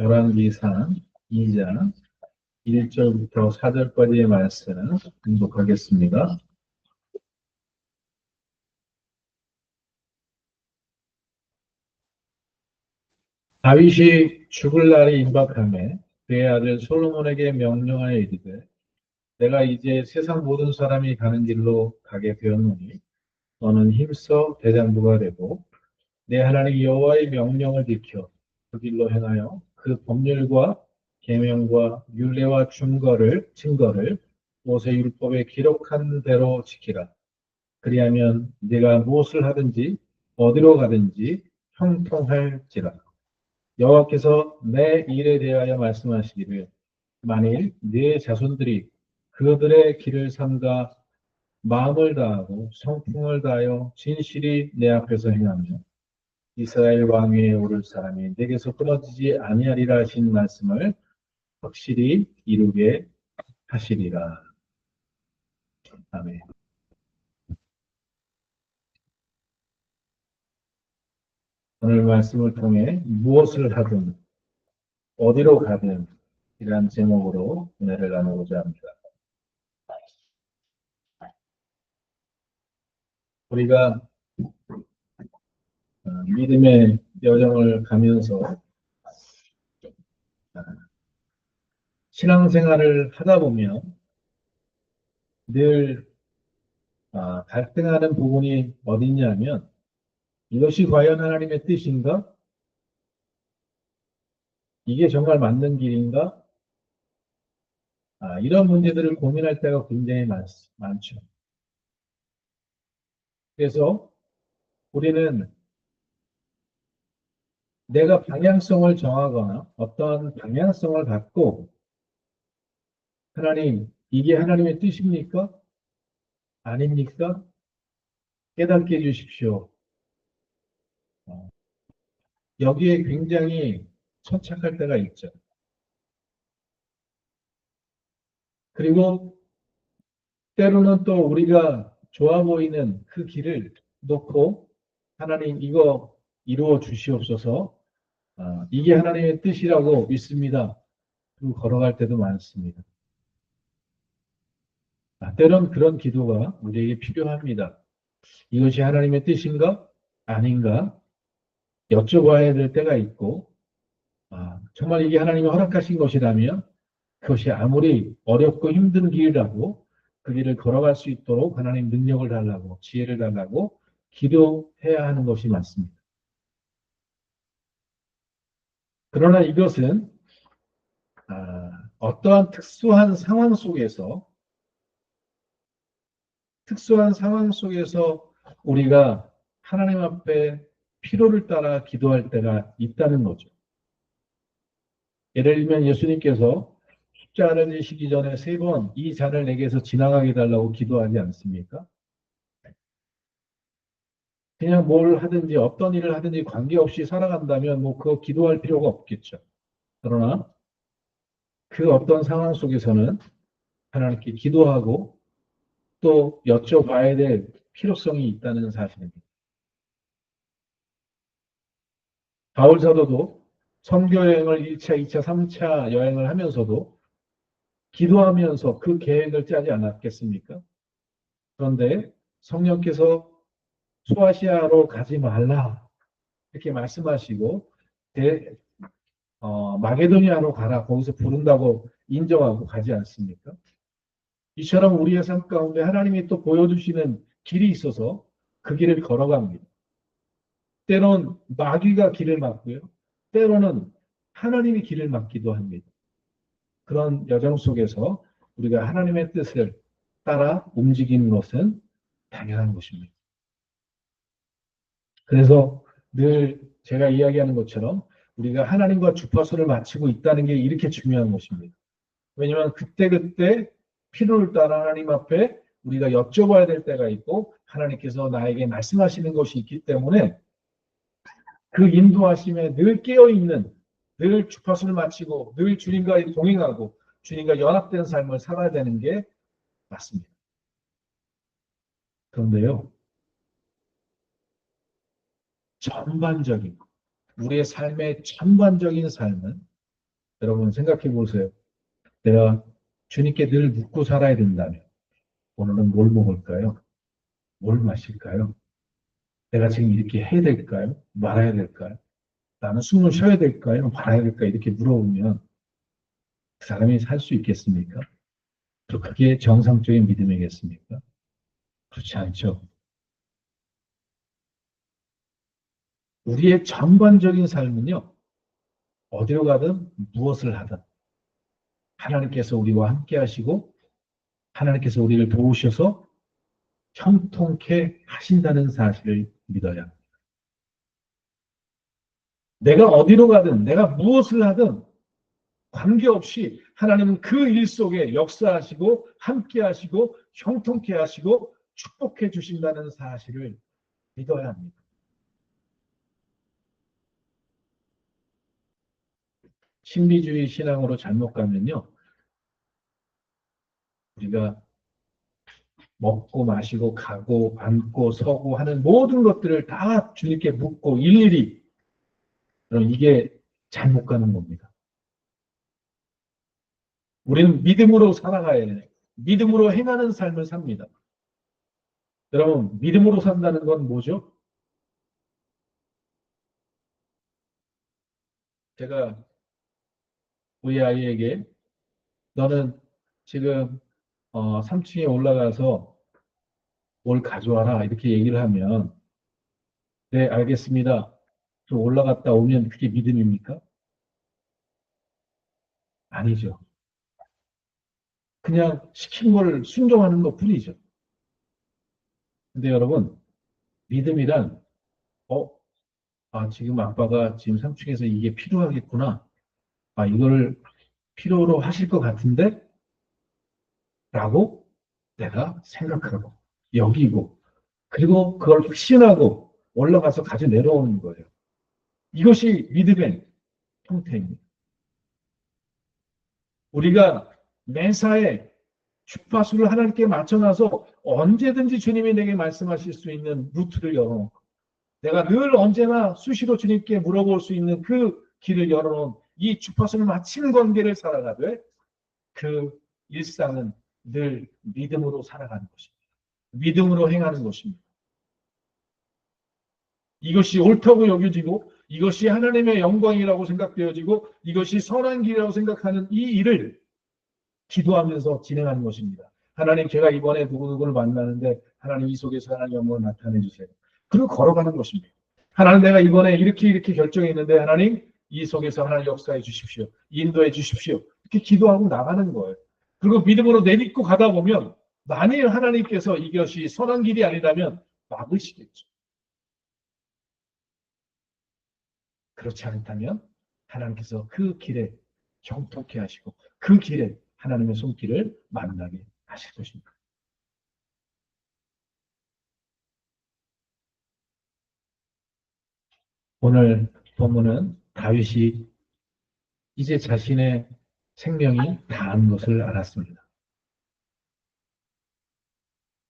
열왕기상 2장 1절부터 4절까지의 말씀을 공독하겠습니다. 다윗이 죽을 날이 임박하매 그의 아들 솔로몬에게 명령하여 이르되 내가 이제 세상 모든 사람이 가는 길로 가게 되었노니 너는 힘써 대장부가 되고 내 하나님 여호와의 명령을 지켜 그 길로 행하여 그 법률과 계명과 율례와 증거를 모세율법에 기록한 대로 지키라. 그리하면 네가 무엇을 하든지 어디로 가든지 형통할지라. 여호와께서 내 일에 대하여 말씀하시기를 만일 네 자손들이 그들의 길을 삼가 마음을 다하고 성품을 다하여 진실이 내 앞에서 행하며 이스라엘 왕위에 오를 사람이 내게서 끊어지지 아니하리라 하신 말씀을 확실히 이루게 하시리라. 아멘. 오늘 말씀을 통해 무엇을 하든 어디로 가든 이러한 제목으로 은혜를 나누고자 합니다. 우리가 믿음의 여정을 가면서 신앙생활을 하다 보면 늘 갈등하는 부분이 어디냐면 이것이 과연 하나님의 뜻인가? 이게 정말 맞는 길인가? 이런 문제들을 고민할 때가 굉장히 많죠. 그래서 우리는 내가 방향성을 정하거나 어떤 방향성을 갖고 하나님, 이게 하나님의 뜻입니까? 아닙니까? 깨닫게 해주십시오. 여기에 굉장히 천착할 때가 있죠. 그리고 때로는 또 우리가 좋아 보이는 그 길을 놓고 하나님 이거 이루어 주시옵소서. 이게 하나님의 뜻이라고 믿습니다. 그리고 걸어갈 때도 많습니다. 때론 그런 기도가 우리에게 필요합니다. 이것이 하나님의 뜻인가? 아닌가? 여쭤봐야 될 때가 있고, 정말 이게 하나님이 허락하신 것이라면 그것이 아무리 어렵고 힘든 길이라도 그 길을 걸어갈 수 있도록 하나님 능력을 달라고, 지혜를 달라고 기도해야 하는 것이 맞습니다. 그러나 이것은 어떠한 특수한 상황 속에서 우리가 하나님 앞에 필요를 따라 기도할 때가 있다는 거죠. 예를 들면 예수님께서 십자가를 지시기 전에 3번 이 잔을 내게서 지나가게 해달라고 기도하지 않습니까? 그냥 뭘 하든지 어떤 일을 하든지 관계없이 살아간다면 뭐 그거 기도할 필요가 없겠죠. 그러나 그 어떤 상황 속에서는 하나님께 기도하고 또 여쭤봐야 될 필요성이 있다는 사실입니다. 바울 사도도 선교 여행을 1차, 2차, 3차 여행을 하면서도 기도하면서 그 계획을 짜지 않았겠습니까? 그런데 성령께서 소아시아로 가지 말라 이렇게 말씀하시고 마게도니아로 가라 거기서 부른다고 인정하고 가지 않습니까? 이처럼 우리의 삶 가운데 하나님이 또 보여주시는 길이 있어서 그 길을 걸어갑니다. 때론 마귀가 길을 막고요. 때로는 하나님이 길을 막기도 합니다. 그런 여정 속에서 우리가 하나님의 뜻을 따라 움직이는 것은 당연한 것입니다. 그래서 늘 제가 이야기하는 것처럼 우리가 하나님과 주파수를 맞추고 있다는 게 이렇게 중요한 것입니다. 왜냐하면 그때그때 필요를 따라 하나님 앞에 우리가 여쭤봐야 될 때가 있고 하나님께서 나에게 말씀하시는 것이 있기 때문에 그 인도하심에 늘 깨어있는, 늘 주파수를 맞추고 늘 주님과 동행하고 주님과 연합된 삶을 살아야 되는 게 맞습니다. 그런데요, 우리의 삶의 전반적인 삶은 여러분 생각해 보세요. 내가 주님께 늘 묻고 살아야 된다면 오늘은 뭘 먹을까요? 뭘 마실까요? 내가 지금 이렇게 해야 될까요? 말아야 될까요? 나는 숨을 쉬어야 될까요? 말아야 될까요? 이렇게 물어보면 그 사람이 살 수 있겠습니까? 또 그게 정상적인 믿음이겠습니까? 그렇지 않죠. 우리의 전반적인 삶은요, 어디로 가든 무엇을 하든 하나님께서 우리와 함께 하시고 하나님께서 우리를 도우셔서 형통케 하신다는 사실을 믿어야 합니다. 내가 어디로 가든 내가 무엇을 하든 관계없이 하나님은 그 일 속에 역사하시고 함께 하시고 형통케 하시고 축복해 주신다는 사실을 믿어야 합니다. 신비주의 신앙으로 잘못 가면요. 우리가 먹고 마시고 가고 앉고 서고 하는 모든 것들을 다 주님께 묻고 일일이 그럼 이게 잘못 가는 겁니다. 우리는 믿음으로 살아가야 해요. 믿음으로 행하는 삶을 삽니다. 여러분, 믿음으로 산다는 건 뭐죠? 제가 우리 아이에게 너는 지금 3층에 올라가서 뭘 가져와라 이렇게 얘기를 하면 네, 알겠습니다. 좀 올라갔다 오면 그게 믿음입니까? 아니죠. 그냥 시킨 걸 순종하는 것 뿐이죠. 근데 여러분, 믿음이란 어, 지금 아빠가 지금 3층에서 이게 필요하겠구나. 이걸 필요로 하실 것 같은데? 라고 내가 생각하고, 여기고, 그리고 그걸 확신하고 올라가서 가져 내려오는 거예요. 이것이 믿음의 형태입니다. 우리가 매사에 주파수를 하나님께 맞춰놔서 언제든지 주님이 내게 말씀하실 수 있는 루트를 열어놓고 내가 늘 언제나 수시로 주님께 물어볼 수 있는 그 길을 열어놓은 이 주파수를 맞추는 관계를 살아가되 그 일상은 늘 믿음으로 살아가는 것입니다. 믿음으로 행하는 것입니다. 이것이 옳다고 여겨지고 이것이 하나님의 영광이라고 생각되어지고 이것이 선한 길이라고 생각하는 이 일을 기도하면서 진행하는 것입니다. 하나님 제가 이번에 누구누구를 만나는데 하나님 이 속에서 하나님 영광을 나타내 주세요. 그리고 걸어가는 것입니다. 하나님 내가 이번에 이렇게 결정했는데 하나님 이 속에서 하나님 역사해 주십시오. 인도해 주십시오. 이렇게 기도하고 나가는 거예요. 그리고 믿음으로 내딛고 가다 보면 만일 하나님께서 이것이 선한 길이 아니라면 막으시겠죠. 그렇지 않다면 하나님께서 그 길에 정통케 하시고 그 길에 하나님의 손길을 만나게 하실 것입니다. 오늘 본문은 다윗이 이제 자신의 생명이 다한 것을 알았습니다.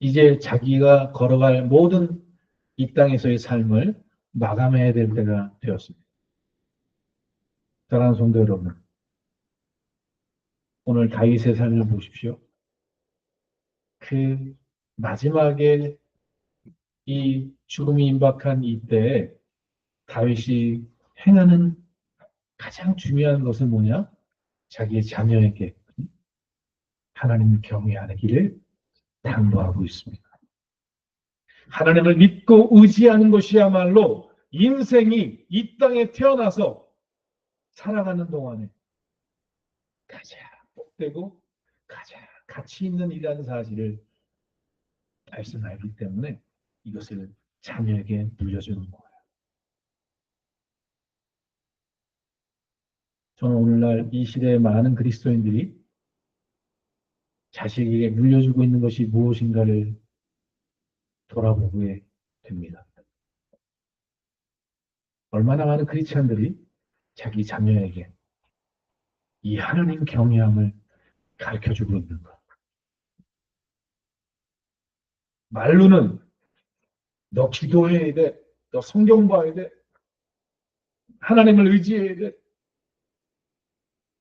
이제 자기가 걸어갈 모든 이 땅에서의 삶을 마감해야 될 때가 되었습니다. 사랑하는 성도 여러분, 오늘 다윗의 삶을 보십시오. 그 마지막에 이 죽음이 임박한 이때에 다윗이 행하는 가장 중요한 것은 뭐냐? 자기의 자녀에게 하나님을 경외하는 길을 당부하고 있습니다. 하나님을 믿고 의지하는 것이야말로 인생이 이 땅에 태어나서 살아가는 동안에 가장 복되고 가장 가치 있는 일이라는 사실을 다윗은 알기 때문에 이것을 자녀에게 물려주는 거예요. 저는 오늘날 이 시대의 많은 그리스도인들이 자식에게 물려주고 있는 것이 무엇인가를 돌아보게 됩니다. 얼마나 많은 크리스찬들이 자기 자녀에게 이 하나님 경외함을 가르쳐주고 있는가. 말로는 너 기도해야 돼, 너 성경 봐야 돼, 하나님을 의지해야 돼.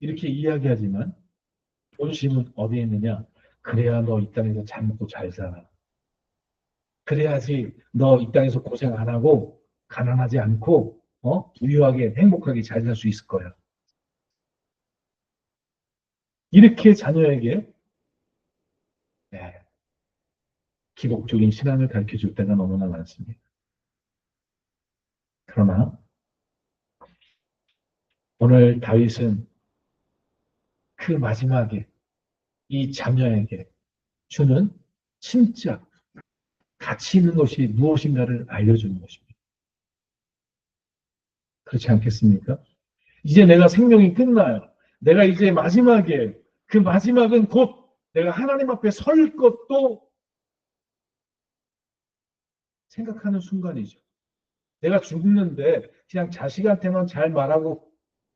이렇게 이야기하지만 본심은 어디에 있느냐? 그래야 너 이 땅에서 잘 먹고 잘 살아. 그래야지 너 이 땅에서 고생 안 하고 가난하지 않고 부유하게 행복하게 잘 살 수 있을 거야. 이렇게 자녀에게 네, 기복적인 신앙을 가르쳐 줄 때가 너무나 많습니다. 그러나 오늘 다윗은 그 마지막에 이 자녀에게 주는 진짜 가치 있는 것이 무엇인가를 알려주는 것입니다. 그렇지 않겠습니까? 이제 내가 생명이 끝나요. 내가 이제 마지막에 그 마지막은 곧 내가 하나님 앞에 설 것도 생각하는 순간이죠. 내가 죽는데 그냥 자식한테만 잘 말하고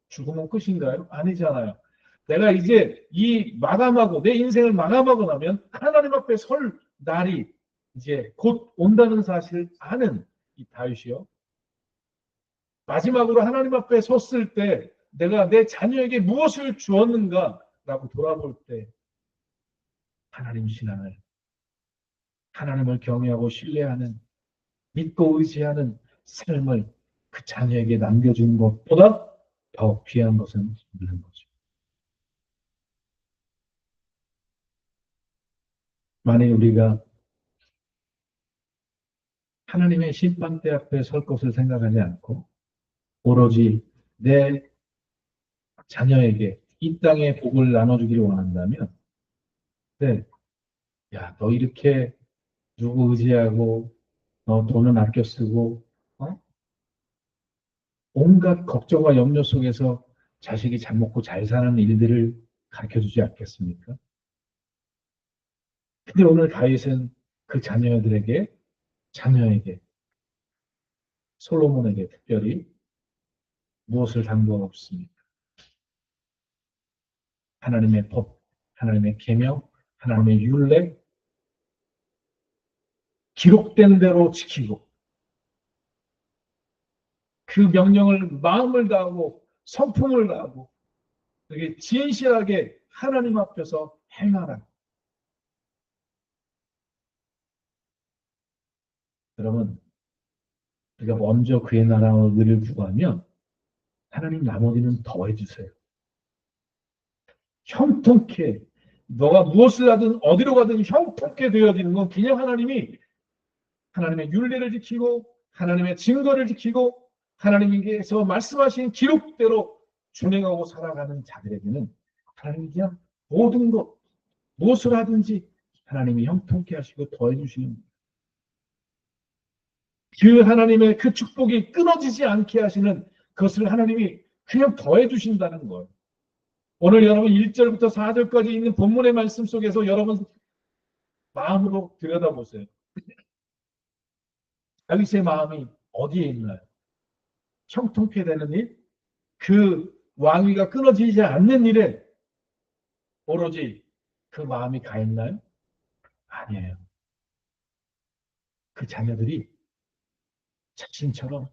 죽으면 끝인가요? 아니잖아요. 내가 이제 이 마감하고 내 인생을 마감하고 나면 하나님 앞에 설 날이 이제 곧 온다는 사실을 아는 이 다윗이요. 마지막으로 하나님 앞에 섰을 때 내가 내 자녀에게 무엇을 주었는가라고 돌아볼 때 하나님 신앙을, 하나님을 경외하고 신뢰하는, 믿고 의지하는 삶을 그 자녀에게 남겨주는 것보다 더 귀한 것은 없는 거죠. 만약 우리가 하나님의 심판대 앞에 설 것을 생각하지 않고 오로지 내 자녀에게 이 땅의 복을 나눠주기를 원한다면, 네, 야, 너 이렇게 누구 의지하고 너 돈은 아껴 쓰고 어? 온갖 걱정과 염려 속에서 자식이 잘 먹고 잘 사는 일들을 가르쳐 주지 않겠습니까? 근데 오늘 다윗은 그 자녀에게, 솔로몬에게 특별히 무엇을 당부하고 있습니까? 하나님의 법, 하나님의 계명, 하나님의 율례, 기록된 대로 지키고 그 명령을 마음을 다하고 성품을 다하고 그게 진실하게 하나님 앞에서 행하라. 여러분, 우리가 먼저 그의 나라와 의를 구하면 하나님 나머지는 더해주세요. 형통케 너가 무엇을 하든 어디로 가든 형통케 되어지는 건 그냥 하나님의 율례를 지키고 하나님의 증거를 지키고 하나님께서 말씀하신 기록대로 준행하고 살아가는 자들에게는 하나님이 그냥 모든 것 무엇을 하든지 하나님이 형통케 하시고 더해 주시는 그 하나님의 그 축복이 끊어지지 않게 하시는 그것을 하나님이 그냥 더해 주신다는 거예요. 오늘 여러분 1절부터 4절까지 있는 본문의 말씀 속에서 여러분 마음으로 들여다보세요. 다윗의 마음이 어디에 있나요? 형통케 되는 일, 그 왕위가 끊어지지 않는 일에 오로지 그 마음이 가 있나요? 아니에요. 그 자녀들이 자신처럼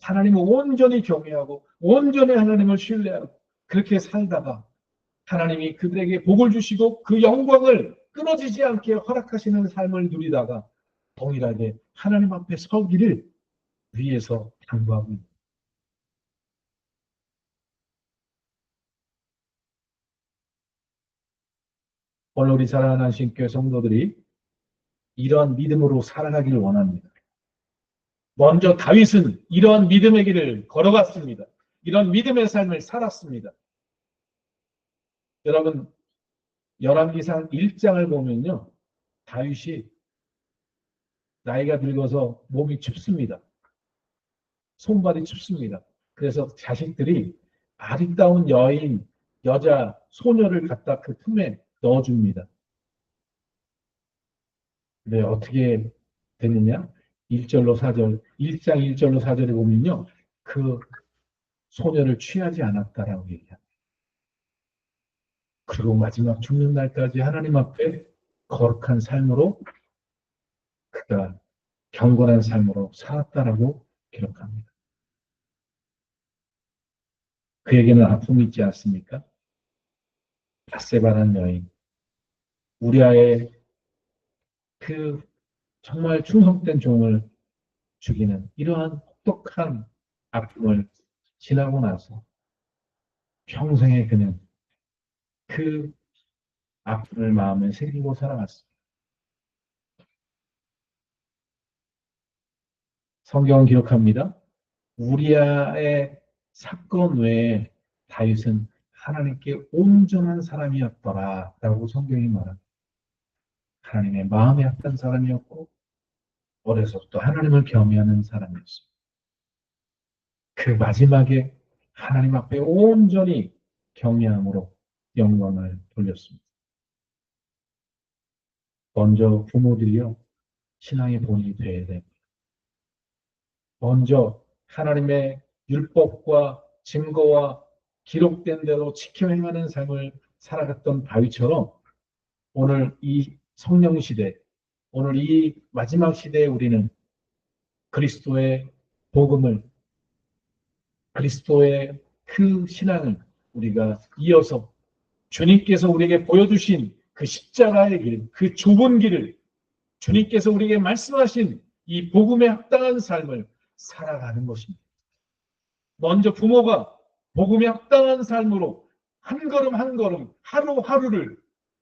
하나님을 온전히 경외하고 온전히 하나님을 신뢰하고 그렇게 살다가 하나님이 그들에게 복을 주시고 그 영광을 끊어지지 않게 허락하시는 삶을 누리다가 동일하게 하나님 앞에 서기를 위해서 당부하고 있습니다. 오늘 우리 사랑하는 한신교회 성도들이 이러한 믿음으로 살아가기를 원합니다. 먼저 다윗은 이러한 믿음의 길을 걸어갔습니다. 이런 믿음의 삶을 살았습니다. 여러분 열왕기상 1장을 보면요. 다윗이 나이가 들어서 몸이 춥습니다. 손발이 춥습니다. 그래서 자식들이 아리따운 여자, 소녀를 갖다 그 품에 넣어줍니다. 근데 어떻게 되느냐? 1절로 4절, 1장 1절로 4절에 보면요. 그 소녀를 취하지 않았다라고 얘기합니다. 그리고 마지막 죽는 날까지 하나님 앞에 거룩한 삶으로 그가 경건한 삶으로 살았다라고 기록합니다. 그에게는 아픔이 있지 않습니까? 밧세바라는 여인, 우리아의 그 정말 충성된 종을 죽이는 이러한 혹독한 아픔을 지나고 나서 평생에 그는 그 아픔을 마음에 새기고 살아갔습니다. 성경은 기록합니다. 우리아의 사건 외에 다윗은 하나님께 온전한 사람이었더라라고 성경이 말합니다. 하나님의 마음에 합한 사람이었고 어려서부터 하나님을 경외하는 사람이었습니다. 그 마지막에 하나님 앞에 온전히 경외함으로 영광을 돌렸습니다. 먼저 부모들이요, 신앙의 본이 되어야 됩니다. 먼저 하나님의 율법과 증거와 기록된 대로 지켜 행하는 삶을 살아갔던 다윗처럼 오늘 이 성령 시대, 오늘 이 마지막 시대에 우리는 그리스도의 복음을, 그리스도의 그 신앙을 우리가 이어서 주님께서 우리에게 보여주신 그 십자가의 길, 그 좁은 길을 주님께서 우리에게 말씀하신 이 복음에 합당한 삶을 살아가는 것입니다. 먼저 부모가 복음에 합당한 삶으로 한 걸음 한 걸음 하루하루를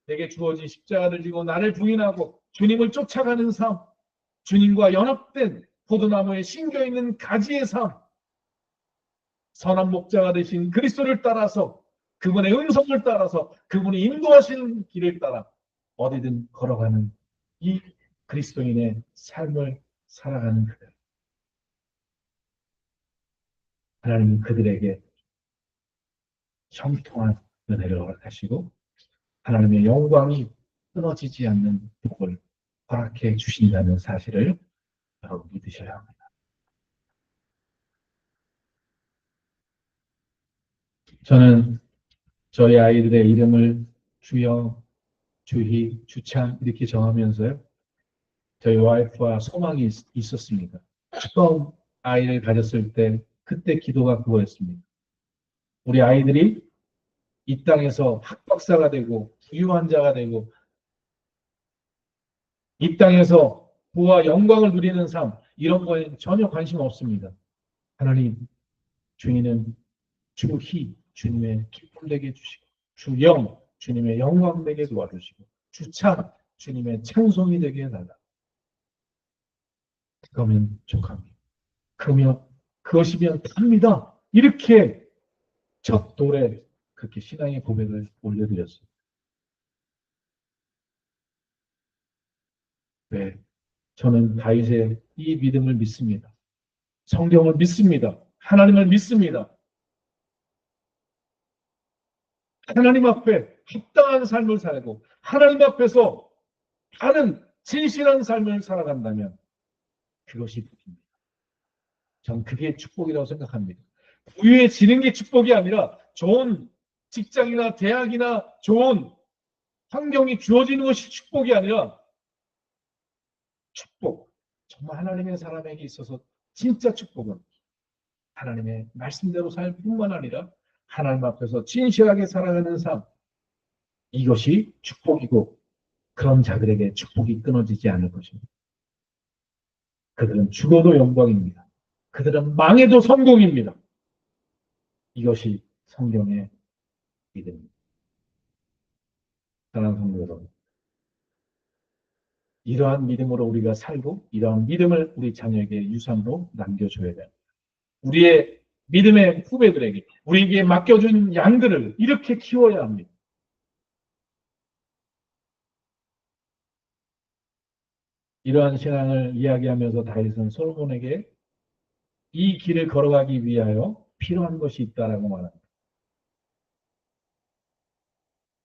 내게 주어진 십자가를 지고 나를 부인하고 주님을 쫓아가는 삶, 주님과 연합된 포도나무에 심겨있는 가지의 삶, 선한 목자가 되신 그리스도를 따라서 그분의 음성을 따라서 그분이 인도하신 길을 따라 어디든 걸어가는 이 그리스도인의 삶을 살아가는 그들. 하나님은 그들에게 형통한 은혜를 허락하시고 하나님의 영광이 끊어지지 않는 복을 허락해 주신다는 사실을 여러분 믿으셔야 합니다. 저는 저희 아이들의 이름을 주영, 주희, 주찬 이렇게 정하면서요. 저희 와이프와 소망이 있었습니다. 처음 아이를 가졌을 때 그때 기도가 그거였습니다. 우리 아이들이 이 땅에서 학박사가 되고 부유한 자가 되고 이 땅에서 부와 영광을 누리는 삶 이런 거에 전혀 관심 없습니다. 하나님 주인은 주희 주님의 기쁨 되게 해주시고 주영 주님의 영광 되게 도와주시고 주찬 주님의 찬송이 되게 해달라. 그러면 족합니다. 그러면 그것이면 답니다. 이렇게 첫 돌에 그렇게 신앙의 고백을 올려드렸어요. 네, 저는 다윗의 이 믿음을 믿습니다. 성경을 믿습니다. 하나님을 믿습니다. 하나님 앞에 합당한 삶을 살고 하나님 앞에서 바른 진실한 삶을 살아간다면 그것이 복입니다. 전 그게 축복이라고 생각합니다. 부유해지는 게 축복이 아니라 좋은 직장이나 대학이나 좋은 환경이 주어지는 것이 축복이 아니라 축복. 정말 하나님의 사람에게 있어서 진짜 축복은 하나님의 말씀대로 살 뿐만 아니라 하나님 앞에서 진실하게 살아가는 삶. 이것이 축복이고 그런 자들에게 축복이 끊어지지 않을 것입니다. 그들은 죽어도 영광입니다. 그들은 망해도 성공입니다. 이것이 성경의 믿음입니다. 사랑하는 성도 여러분, 이러한 믿음으로 우리가 살고 이러한 믿음을 우리 자녀에게 유산으로 남겨줘야 돼요. 우리의 믿음의 후배들에게 우리에게 맡겨준 양들을 이렇게 키워야 합니다. 이러한 신앙을 이야기하면서 다윗은 솔로몬에게 이 길을 걸어가기 위하여 필요한 것이 있다라고 말합니다.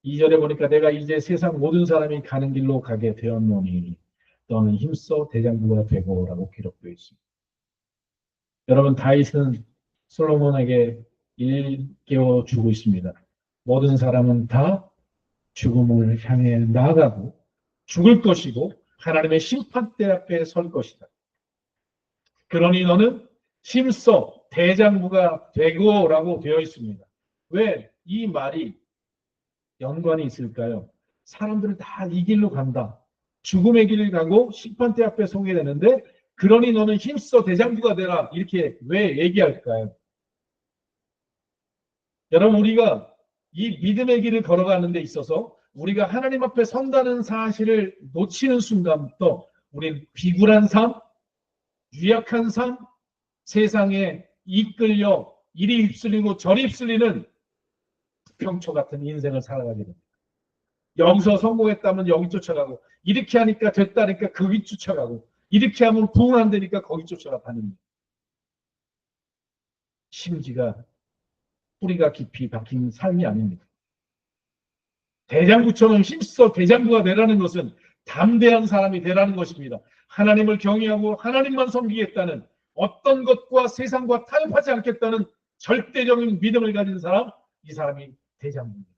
2절에 보니까 내가 이제 세상 모든 사람이 가는 길로 가게 되었노니 너는 힘써 대장부가 되고라고 기록되어 있습니다. 여러분 다윗은 솔로몬에게 일깨워 주고 있습니다. 모든 사람은 다 죽음을 향해 나아가고 죽을 것이고 하나님의 심판대 앞에 설 것이다. 그러니 너는 힘써 대장부가 되고라고 되어 있습니다. 왜 이 말이 연관이 있을까요? 사람들은 다 이 길로 간다. 죽음의 길을 가고 심판대 앞에 서게 되는데 그러니 너는 힘써 대장부가 되라. 이렇게 왜 얘기할까요? 여러분 우리가 이 믿음의 길을 걸어가는 데 있어서 우리가 하나님 앞에 선다는 사실을 놓치는 순간부터 우리는 비굴한 삶, 유약한 삶, 세상에 이끌려 이리 휩쓸리고 저리 휩쓸리는 평초 같은 인생을 살아가게 됩니다. 여기서 성공했다면 여기 쫓아가고 이렇게 하니까 됐다니까 거기 쫓아가고 이렇게 하면 부흥 안 되니까 거기 쫓아가 다닙니다. 심지가 뿌리가 깊이 박힌 삶이 아닙니다. 대장부처럼 힘써 대장부가 되라는 것은 담대한 사람이 되라는 것입니다. 하나님을 경외하고 하나님만 섬기겠다는 어떤 것과 세상과 타협하지 않겠다는 절대적인 믿음을 가진 사람, 이 사람이 대장부입니다.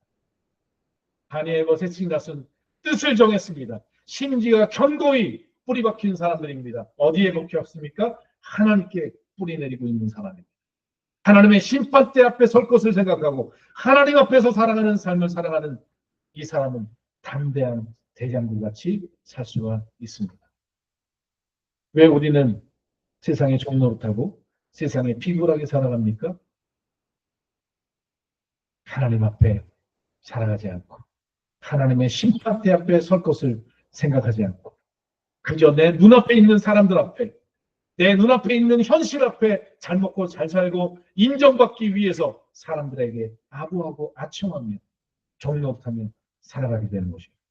다니엘과 세칭낫은 뜻을 정했습니다. 심지가 견고히 뿌리 박힌 사람들입니다. 어디에 박혔습니까? 하나님께 뿌리 내리고 있는 사람입니다. 하나님의 심판대 앞에 설 것을 생각하고 하나님 앞에서 살아가는 삶을 살아가는 이 사람은 담대한 대장부같이 살 수가 있습니다. 왜 우리는 세상에 종노릇하고 세상에 피굴하게 살아갑니까? 하나님 앞에 살아가지 않고 하나님의 심판대 앞에 설 것을 생각하지 않고 그저 내 눈앞에 있는 사람들 앞에 내 눈앞에 있는 현실 앞에 잘 먹고 잘 살고 인정받기 위해서 사람들에게 아부하고 아첨하며 종노릇하며 살아가게 되는 것입니다.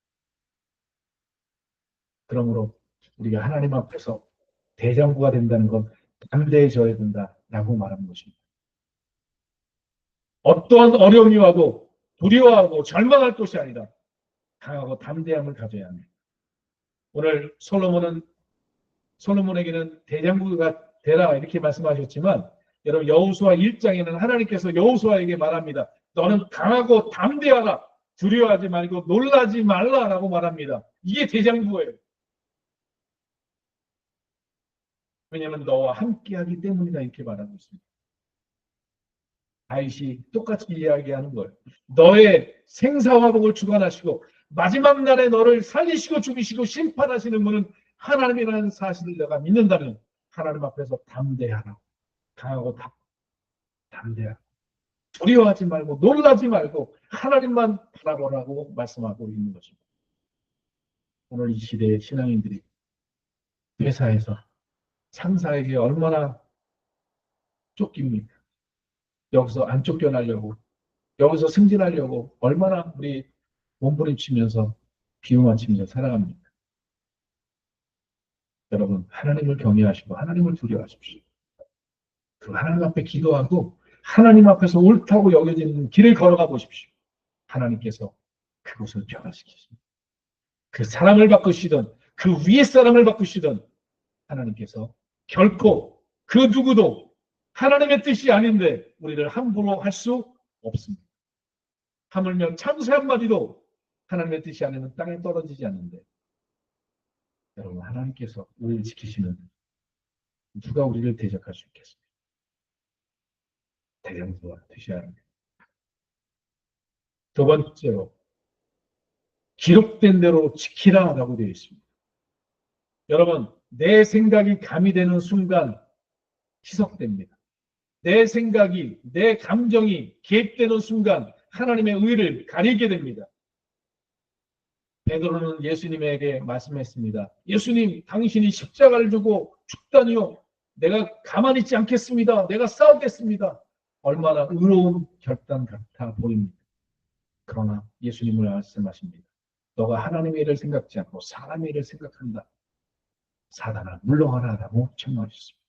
그러므로 우리가 하나님 앞에서 대장부가 된다는 건 담대해져야 된다라고 말하는 것입니다. 어떠한 어려움이 와도 두려워하고 절망할 것이 아니라 강하고 담대함을 가져야 합니다. 오늘 솔로몬에게는 대장부가 되라 이렇게 말씀하셨지만 여러분 여호수아 1장에는 하나님께서 여호수아에게 말합니다. 너는 강하고 담대하라. 두려워하지 말고 놀라지 말라라고 말합니다. 이게 대장부예요. 왜냐하면 너와 함께하기 때문이다 이렇게 말하고 있습니다. 다윗이 똑같이 이야기하는 거예요. 너의 생사화복을 주관하시고 마지막 날에 너를 살리시고 죽이시고 심판하시는 분은 하나님이라는 사실을 내가 믿는다면 하나님 앞에서 담대하라. 강하고 담대하라. 두려워하지 말고 놀라지 말고 하나님만 바라보라고 말씀하고 있는 것입니다. 오늘 이 시대의 신앙인들이 회사에서 상사에게 얼마나 쫓깁니까? 여기서 안 쫓겨나려고 여기서 승진하려고 얼마나 우리 몸부림치면서 비용맞추면서 살아갑니까? 여러분 하나님을 경외하시고 하나님을 두려워하십시오. 그 하나님 앞에 기도하고 하나님 앞에서 옳다고 여겨지는 길을 걸어가 보십시오. 하나님께서 그곳을 변화시키십니다. 그 사람을 바꾸시든 그 위에 사람을 바꾸시든 하나님께서 결코 그 누구도 하나님의 뜻이 아닌데 우리를 함부로 할 수 없습니다. 하물며 참새 한 마디도 하나님의 뜻이 아니면 땅에 떨어지지 않는데 여러분 하나님께서 우리를 지키시면 누가 우리를 대적할 수 있겠습니까? 대장부가 되셔야 합니다. 두 번째로 기록된 대로 지키라라고 되어 있습니다. 여러분 내 생각이 가미되는 순간 희석됩니다. 내 생각이 내 감정이 개입되는 순간 하나님의 의를 가리게 됩니다. 베드로는 예수님에게 말씀했습니다. 예수님 당신이 십자가를 주고 죽다니요. 내가 가만히 있지 않겠습니다. 내가 싸우겠습니다. 얼마나 의로운 결단 같아 보입니다. 그러나 예수님을 말씀하십니다. 너가 하나님의 일을 생각지 않고 사람의 일을 생각한다. 사단아 물러가라라고 책망하셨습니다.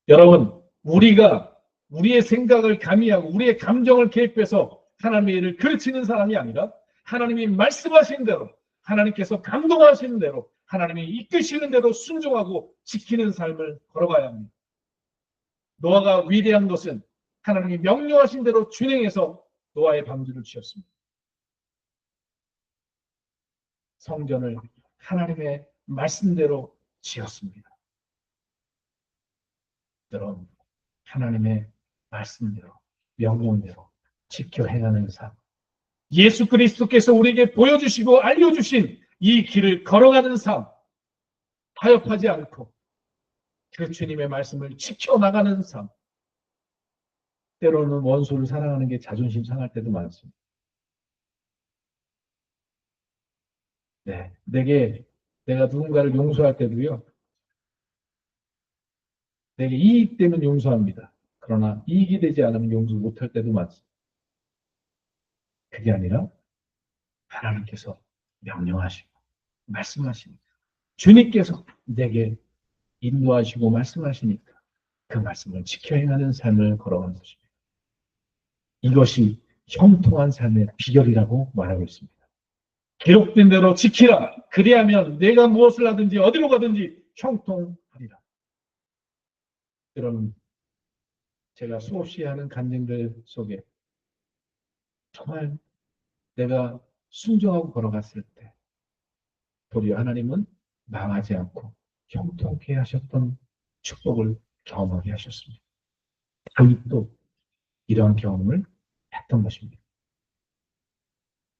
여러분 우리가 우리의 생각을 가미하고 우리의 감정을 개입해서 하나님의 일을 그르치는 사람이 아니라 하나님이 말씀하신 대로 하나님께서 감동하시는 대로 하나님이 이끄시는 대로 순종하고 지키는 삶을 걸어가야 합니다. 노아가 위대한 것은 하나님이 명령하신 대로 준행해서 노아의 방주를 지었습니다. 성전을 하나님의 말씀대로 지었습니다. 여러분 하나님의 말씀대로 명령대로 지켜 행하는 삶 예수 그리스도께서 우리에게 보여주시고 알려주신 이 길을 걸어가는 삶, 타협하지 않고 그 주님의 말씀을 지켜나가는 삶. 때로는 원수를 사랑하는 게 자존심 상할 때도 많습니다. 네, 내가 누군가를 용서할 때도요, 내게 이익 되면 용서합니다. 그러나 이익이 되지 않으면 용서 못할 때도 많습니다. 그게 아니라 하나님께서 명령하시고 말씀하시니까 주님께서 내게 인도하시고 말씀하시니까 그 말씀을 지켜 행하는 삶을 걸어가는 것입니다. 이것이 형통한 삶의 비결이라고 말하고 있습니다. 기록된 대로 지키라. 그리하면 내가 무엇을 하든지 어디로 가든지 형통하리라. 여러분, 제가 수없이 하는 간증들 속에 정말 내가 순종하고 걸어갔을 때 도리어 하나님은 망하지 않고 형통케 하셨던 축복을 경험하게 하셨습니다. 다윗도 이러한 경험을 했던 것입니다.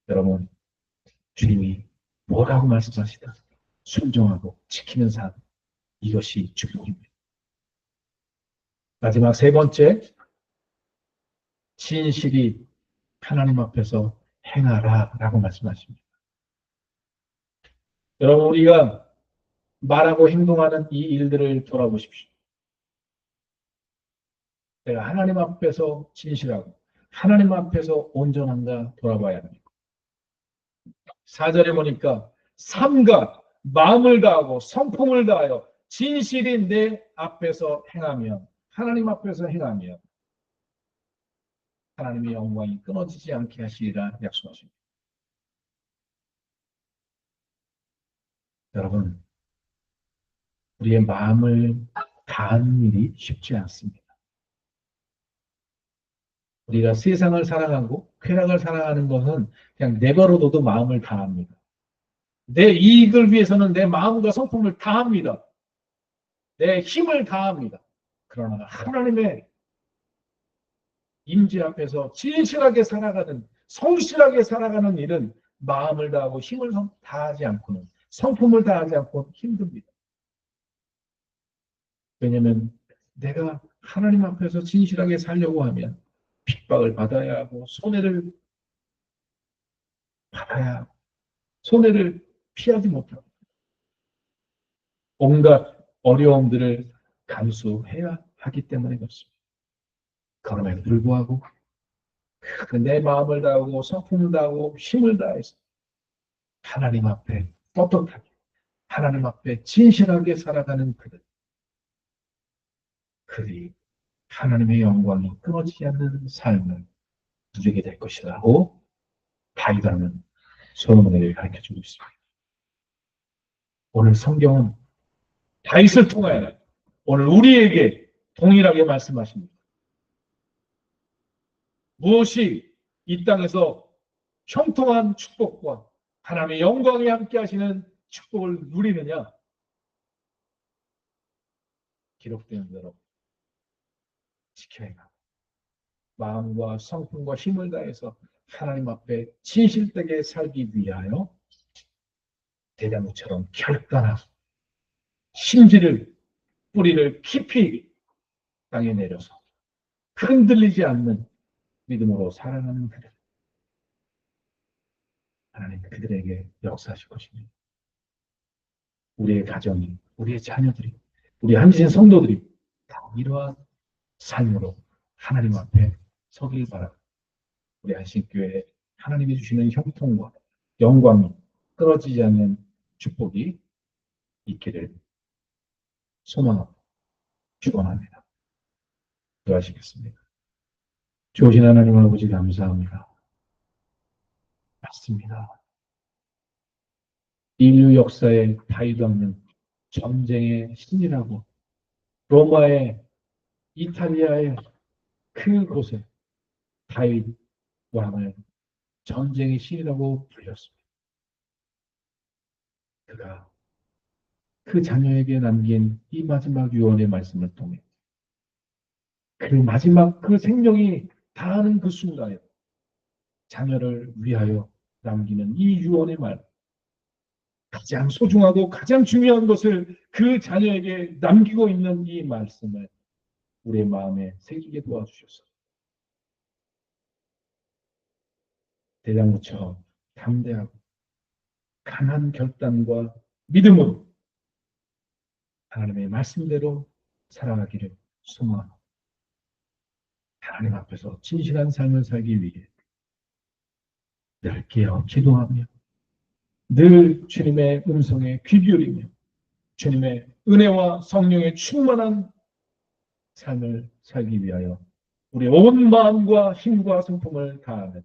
여러분, 주님이 뭐라고 말씀하시다 순종하고 지키는 삶, 이것이 축복입니다. 마지막 세 번째, 진실이 하나님 앞에서 행하라 라고 말씀하십니다. 여러분, 우리가 말하고 행동하는 이 일들을 돌아보십시오. 내가 하나님 앞에서 진실하고 하나님 앞에서 온전한가 돌아봐야 합니다. 4절에 보니까 삶과 마음을 다하고 성품을 다하여 진실이 내 앞에서 행하며 하나님 앞에서 행하며 하나님의 영광이 끊어지지 않게 하시리라 약속하십니다. 여러분, 우리의 마음을 다하는 일이 쉽지 않습니다. 우리가 세상을 사랑하고 쾌락을 사랑하는 것은 그냥 내버려둬도 마음을 다합니다. 내 이익을 위해서는 내 마음과 성품을 다합니다. 내 힘을 다합니다. 그러나 하나님의 임재 앞에서 진실하게 살아가는, 성실하게 살아가는 일은 마음을 다하고 힘을 다하지 않고는, 성품을 다하지 않고 힘듭니다. 왜냐하면 내가 하나님 앞에서 진실하게 살려고 하면 핍박을 받아야 하고 손해를 받아야 하고 손해를 피하지 못하고 온갖 어려움들을 감수해야 하기 때문에 그렇습니다. 그럼에도 불구하고 내 마음을 다하고 성품을 다하고 힘을 다해서 하나님 앞에 떳떳하게 하나님 앞에 진실하게 살아가는 그들이 하나님의 영광이 끊어지지 않는 삶을 누리게 될 것이라고 다윗은 솔로몬에게 가르쳐주고 있습니다. 오늘 성경은 다윗을 통하여 오늘 우리에게 동일하게 말씀하십니다. 무엇이 이 땅에서 형통한 축복과 하나님의 영광이 함께 하시는 축복을 누리느냐? 기록되는 대로 지켜야 합니다. 마음과 성품과 힘을 다해서 하나님 앞에 진실되게 살기 위하여 대나무처럼 결단하고 심지를 뿌리를 깊이 땅에 내려서 흔들리지 않는 믿음으로 살아가는 그들. 하나님 그들에게 역사하실 것입니다. 우리의 가정이, 우리의 자녀들이, 우리 한신 성도들이 다 이러한 삶으로 하나님 앞에 서길 바랍니다. 우리 한신교회에 하나님이 주시는 형통과 영광이 떨어지지 않는 축복이 있기를 소망하고 축원합니다. 기도하시겠습니다. 좋으신 하나님 아버지 감사합니다. 맞습니다. 인류 역사에 다이도 않는 전쟁의 신이라고 로마의 이탈리아의 그곳에 다윗 왕을 전쟁의 신이라고 불렸습니다. 그가 그 자녀에게 남긴 이 마지막 유언의 말씀을 통해 그 마지막 그 생명이 다하는 그 순간에 자녀를 위하여 남기는 이 유언의 말, 가장 소중하고 가장 중요한 것을 그 자녀에게 남기고 있는 이 말씀을 우리의 마음에 새기게 도와주셔서 대장부처럼 담대하고 강한 결단과 믿음으로 하나님의 말씀대로 살아가기를 소망하고 하나님 앞에서 진실한 삶을 살기 위해 늘 깨어 기도하며 늘 주님의 음성에 귀 기울이며 주님의 은혜와 성령의 충만한 삶을 살기 위하여 우리 온 마음과 힘과 성품을 다하는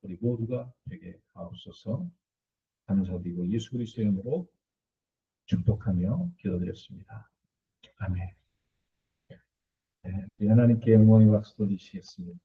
우리 모두가 되게 하옵소서. 감사드리고 예수 그리스도의 이름으로 축복하며 기도드렸습니다. 아멘. 네, 하나님께 영광의 박수 돌리시겠습니다.